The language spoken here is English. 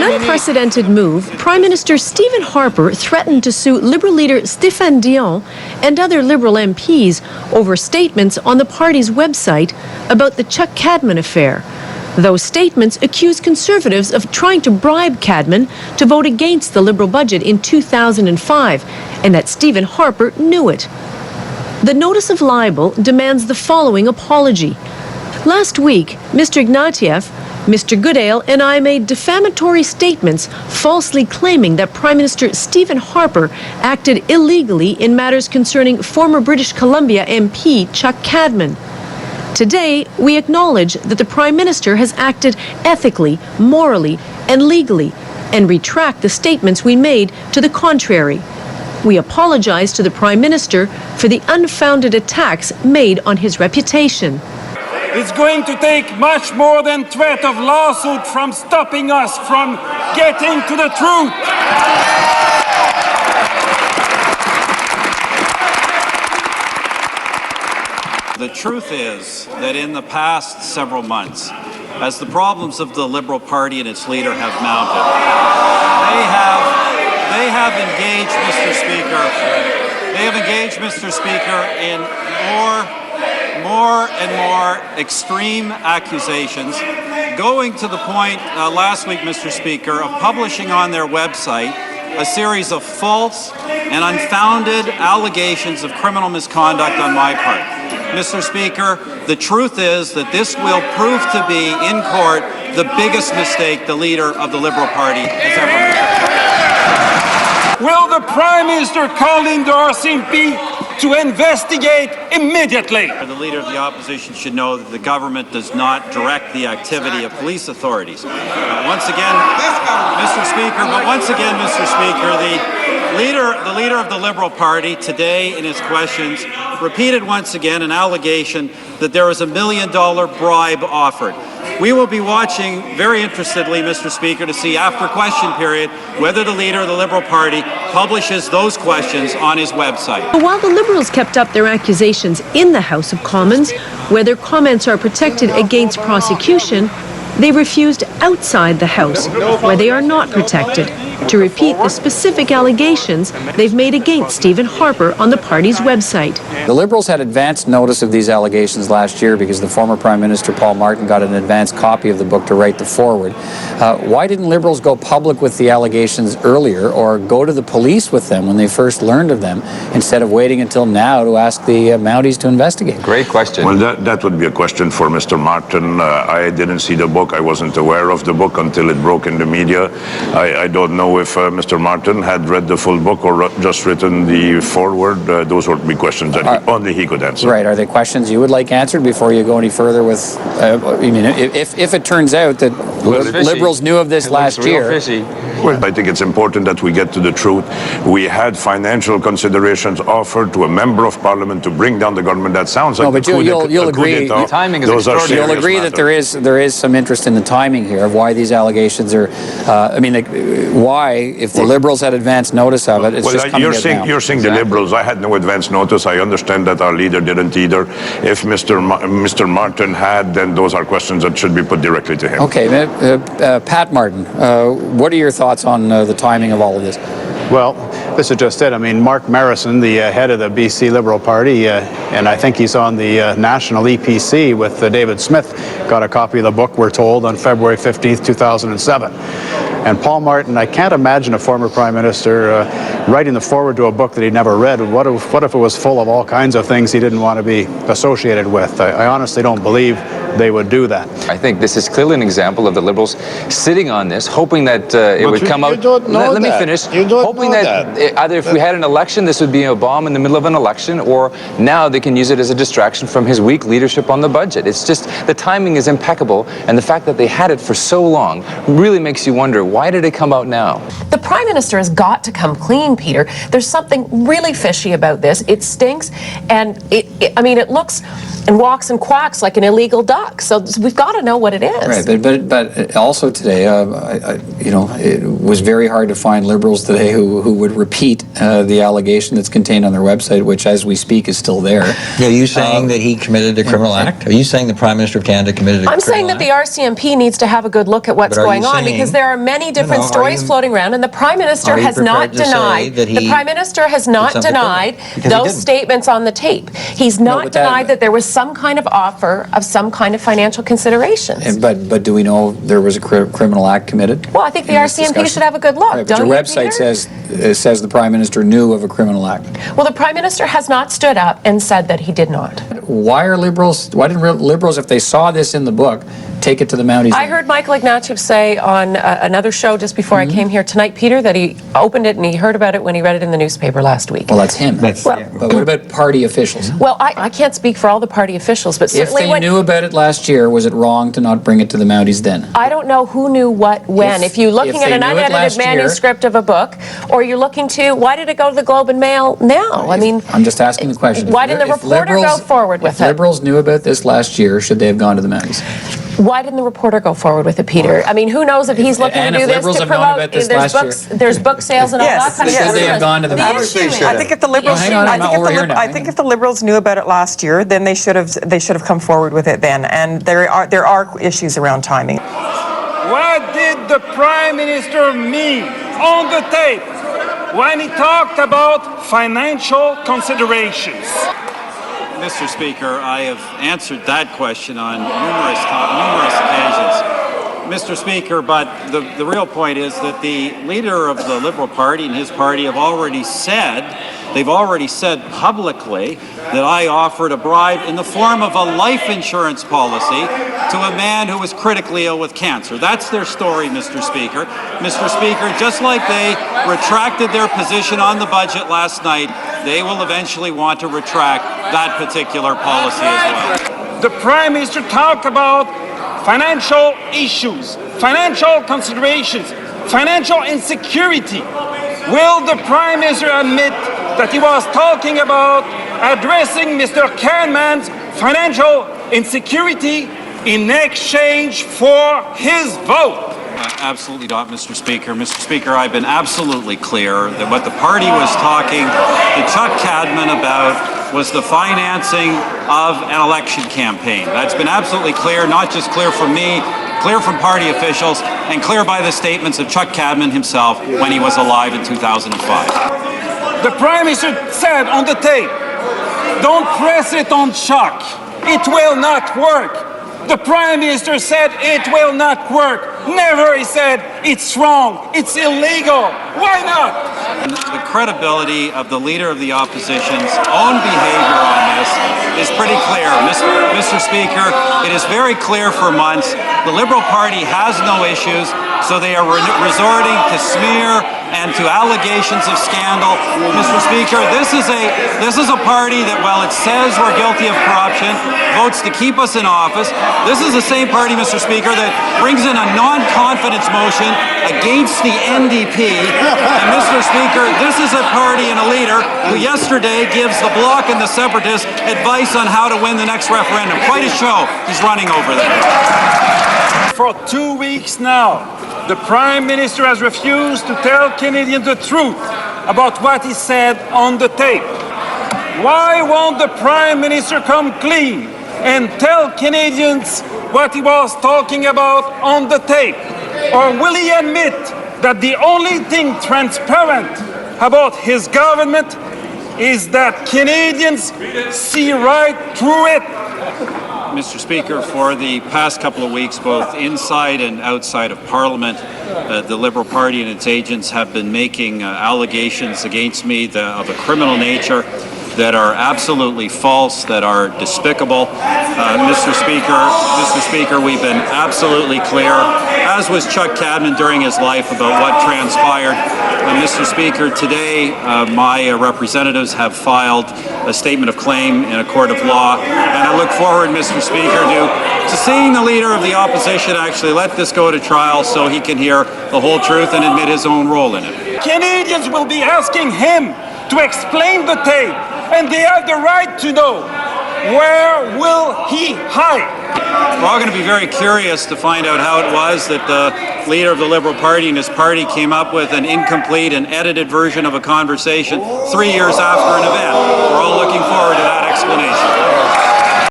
an unprecedented move, Prime Minister Stephen Harper threatened to sue Liberal leader Stéphane Dion and other Liberal MPs over statements on the party's website about the Cadman affair. Those statements accuse Conservatives of trying to bribe Cadman to vote against the Liberal budget in 2005, and that Stephen Harper knew it. The notice of libel demands the following apology. Last week, Mr. Ignatieff, Mr. Goodale and I made defamatory statements falsely claiming that Prime Minister Stephen Harper acted illegally in matters concerning former British Columbia MP Cadman. Today, we acknowledge that the Prime Minister has acted ethically, morally, and legally, and retract the statements we made to the contrary. We apologize to the Prime Minister for the unfounded attacks made on his reputation. It's going to take much more than threat of lawsuit from stopping us from getting to the truth. The truth is that in the past several months, as the problems of the Liberal Party and its leader have mounted, they have engaged, Mr. Speaker, in more and more extreme accusations, going to the point last week, Mr. Speaker, of publishing on their website a series of false and unfounded allegations of criminal misconduct on my part. Mr. Speaker, the truth is that this will prove to be, in court, the biggest mistake the leader of the Liberal Party has ever made. Will the Prime Minister call endorsed MP to investigate immediately? The leader of the opposition should know that the government does not direct the activity of police authorities. Once again, Mr. Speaker, the leader of the Liberal Party today in his questions repeated once again an allegation that there was $1 million bribe offered. We will be watching very interestedly, Mr. Speaker, to see after question period whether the leader of the Liberal Party publishes those questions on his website. But while the Liberals kept up their accusations in the House of Commons, where their comments are protected against prosecution, they refused outside the House, where they are not protected, to repeat the specific allegations they've made against Stephen Harper on the party's website. The Liberals had advance notice of these allegations last year because the former Prime Minister Paul Martin got an advance copy of the book to write the foreword. Why didn't Liberals go public with the allegations earlier or go to the police with them when they first learned of them instead of waiting until now to ask the Mounties to investigate? Great question. Well, that would be a question for Mr. Martin. I didn't see the book. I wasn't aware of the book until it broke in the media. I don't know if Mr. Martin had read the full book or just written the foreword. Those would be questions that only he could answer. Right. Are they questions you would like answered before you go any further with, if it turns out that Liberals knew of this last year. Well, I think it's important that we get to the truth. We had financial considerations offered to a member of Parliament to bring down the government. That sounds like you'll agree. The timing is extraordinary. You'll agree that there is some interest in the timing here of why these allegations are. Why, if the Liberals had advance notice of it, it's just coming out now. You're saying the Liberals. I had no advance notice. I understand that our leader didn't either. If Mr. Martin had, then those are questions that should be put directly to him. Okay, Pat Martin, what are your thoughts on the timing of all of this? Well, this is just it. I mean, Mark Marrison, the head of the BC Liberal Party, and I think he's on the national EPC with David Smith, got a copy of the book, we're told, on February 15th, 2007. And Paul Martin, I can't imagine a former Prime Minister writing the foreword to a book that he never read. What if it was full of all kinds of things he didn't want to be associated with? I honestly don't believe they would do that. I think this is clearly an example of the Liberals sitting on this, hoping that it would come out. Let me finish. Hoping that either if we had an election, this would be a bomb in the middle of an election, or now they can use it as a distraction from his weak leadership on the budget. It's just the timing is impeccable, and the fact that they had it for so long really makes you wonder, why did it come out now? The Prime Minister has got to come clean, Peter. There's something really fishy about this. It stinks, and it looks and walks and quacks like an illegal duck. So we've got to know what it is. Right, but also today, it was very hard to find Liberals today who would repeat the allegation that's contained on their website, which as we speak is still there. Are you saying that he committed a criminal act? Are you saying the Prime Minister of Canada committed a criminal act? I'm saying that the RCMP needs to have a good look at what's going on, because there are many different stories floating around, and the Prime Minister has not denied. The Prime Minister has not denied those statements on the tape. He's not denied that there was some kind of offer of some kind of financial considerations. But do we know there was a criminal act committed? Well, I think the RCMP should have a good look. Right, but your website says the Prime Minister knew of a criminal act. Well, the Prime Minister has not stood up and said that he did not. Why didn't Liberals, if they saw this in the book, take it to the Mounties? I heard Michael Ignatieff say on another show just before I came here tonight, Peter, that he opened it and he heard about it when he read it in the newspaper last week. Well, that's him. But what about party officials? Well, I can't speak for all the party officials, but certainly if they knew about it last year, was it wrong to not bring it to the Mounties then? I don't know who knew what when. If you're looking at an unedited manuscript of a book, or you're looking to, why did it go to the Globe and Mail now? I mean, I'm just asking the question. Why didn't the reporter go forward with it? If Liberals knew about this last year, should they have gone to the Mounties? Why didn't the reporter go forward with it, Peter? I mean, who knows if he's looking to do this to promote? There's book sales and all that kind of stuff. Should they have gone to the Mounties? I think if the Liberals, I think if the Liberals knew about it last year, then they should have come forward with it then. And there are issues around timing. What did the Prime Minister mean on the tape when he talked about financial considerations? Mr. Speaker, I have answered that question on numerous occasions. Mr. Speaker, but the real point is that the leader of the Liberal Party and his party have already said, publicly that I offered a bribe in the form of a life insurance policy to a man who was critically ill with cancer. That's their story, Mr. Speaker. Mr. Speaker, just like they retracted their position on the budget last night, they will eventually want to retract that particular policy as well. The Prime Minister talked about financial issues, financial considerations, financial insecurity. Will the Prime Minister admit that he was talking about addressing Mr. Cadman's financial insecurity in exchange for his vote? Absolutely not, Mr. Speaker. Mr. Speaker, I've been absolutely clear that what the party was talking to Chuck Cadman about was the financing of an election campaign. That's been absolutely clear, not just clear from me, clear from party officials, and clear by the statements of Chuck Cadman himself when he was alive in 2005. The Prime Minister said on the tape, don't press it on Chuck. It will not work. The Prime Minister said it will not work. Never he said it's wrong, it's illegal. Why not? The credibility of the Leader of the Opposition's own behavior on this is pretty clear. Mr. Speaker, it is very clear for months the Liberal Party has no issues, so they are resorting to smear and to allegations of scandal. Mr. Speaker, this is a party that, while it says we're guilty of corruption, votes to keep us in office. This is the same party, Mr. Speaker, that brings in a non-confidence motion against the NDP. And Mr. Speaker, this is a party and a leader who yesterday gives the Bloc and the Separatists advice on how to win the next referendum. Quite a show he's running over there. For 2 weeks now, the Prime Minister has refused to tell Canadians the truth about what he said on the tape. Why won't the Prime Minister come clean and tell Canadians what he was talking about on the tape? Or will he admit that the only thing transparent about his government is that Canadians see right through it? Mr. Speaker, for the past couple of weeks, both inside and outside of Parliament, the Liberal Party and its agents have been making allegations against me of a criminal nature that are absolutely false, that are despicable. Mr. Speaker, we've been absolutely clear, as was Chuck Cadman during his life, about what transpired. Mr. Speaker, today my representatives have filed a statement of claim in a court of law, and I look forward, Mr. Speaker, to seeing the Leader of the Opposition actually let this go to trial so he can hear the whole truth and admit his own role in it. Canadians will be asking him to explain the tape, and they have the right to know. Where will he hide? We're all going to be very curious to find out how it was that the leader of the Liberal Party and his party came up with an incomplete and edited version of a conversation 3 years after an event. We're all looking forward to that explanation.